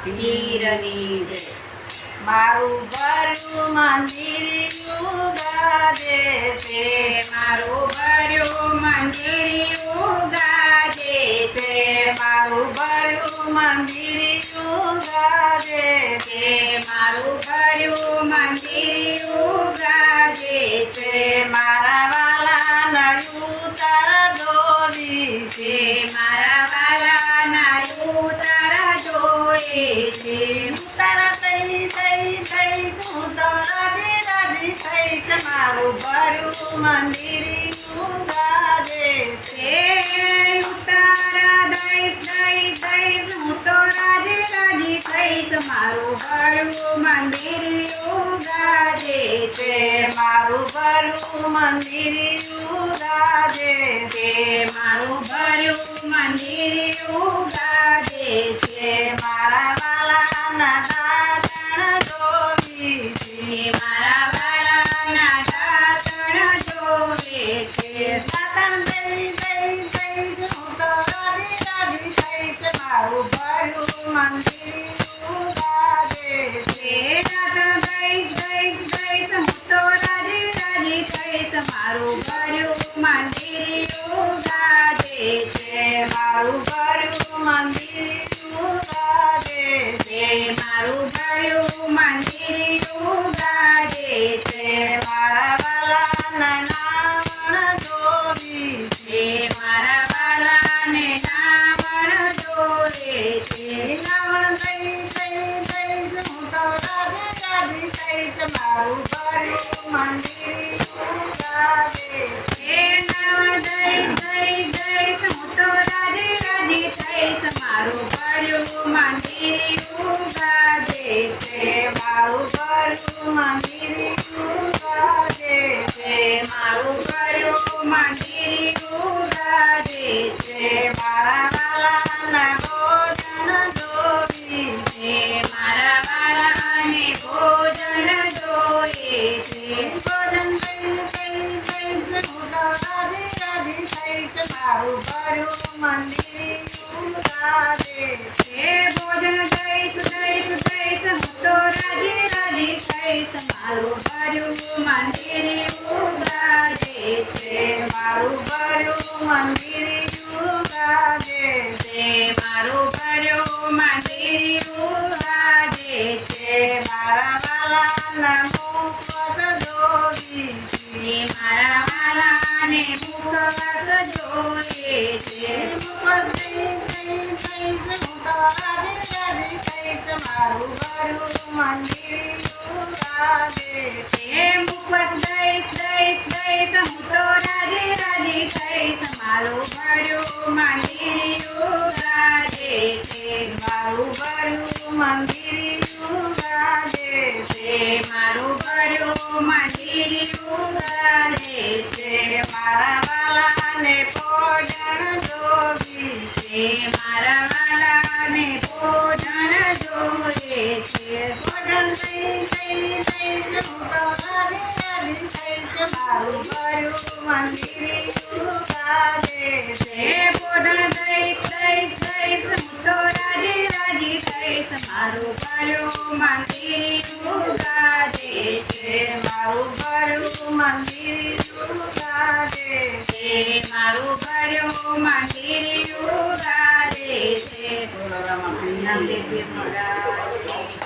પીરની જય મારું ભર્યું મંદિર ઉગાડે છે મારું ભર્યું મંદિર ઉગાડે છે મારું ભર્યું મંદિર ઉગાડે છે મારું ભર્યું મંદિર ઉગાડે છે મારા વાલાના ઉતારા દોરી છે મારા વાલાના ઉતારા જોએ છે ઉતારા થઈ હું તો રાજી રાજી થઈ મારું ભર્યું મંદિર ઉગાડે છે ઉતારા દઈ હું તો રાજી રાજી થઈ મારું ભર્યું મંદિર ઉગાડે છે મારું ભર્યું મંદિર ઉગાડે છે મારું ભર્યું મંદિર ઉગાડે છે મારા વાલાના દાતણ જોવી છે મારા વાલાના દાતણ જોવે છે દાતણ દઈ હું તો રાજી રાજી થઈ મારું ભર્યું મંદિર ઉગાડે છે દાતણ દઈ હું તો રાજી રાજી થઈ મારું ભર્યું મંદિર ઉગાડે છે મારું ભર્યું મંદિર ઉગાડે છે મારું ભર્યું મંદિર ઉગાડે છે મારા વાલાના નાવણ જોવી છે મારા વાલાને નાવણ જોવે છે નાવણ દઈ હું તો રાજી રાજી થઈ મારું ભર્યું મંદિર ઉગાડે છે નાવણ દઈ હું તો રાજી રાજી થઈ મારું ભર્યું મંદિર ઉગાડે છે મારું ભર્યું મંદિર ઉગાડે છે મારું ભર્યું મંદિર ઉગાડે છે મારા વાલાના ભોજન જોવી છે મારા વાલાને ભોજન જોઈએ છે ભોજન હું તો રાજી રાજી થઈ મારું ભર્યું મંદિર ઉગાડે છે ભોજન દઈશ હું તો રાજી રાજી થઈ મારું ભર્યું મંદિર ઉગાડે છે મારું ભર્યું મંદિર ઉગાડે છે મારું ભર્યું મંદિર ઉગાડે છે મારા વાલાના મુખત જોવી છે મારા વાલાને મુખત જોઈએ છે મુખત હું તો રાજી રાજી થઈ મારું ભર્યું મંદિર ઉગાડે છે મુખત દઈશ હું તો રાજી રાજી થઈ મારું ભર્યું મંદિર ઉગાડે છે મારું ભર્યું મંદિર ઉગાડે છે મારું ભર્યું મંદિર ઉગાડે છે મારા વાલાને ભોજન જોવી છે મારા વાલાને ભોજન જોઈએ છે ભોજન દઈ હું તો રાજી રાજી થઈ મારું ભર્યું મંદિર ઉગાડે છે ભોજન દઈ હું તો રાજી રાજી થઈ મારું ભર્યું મંદિર ઉગાડે છે મારું ભર્યું મંદિર ઉગાડે છે મારું ભર્યું મંદિર ઉગાડે છે.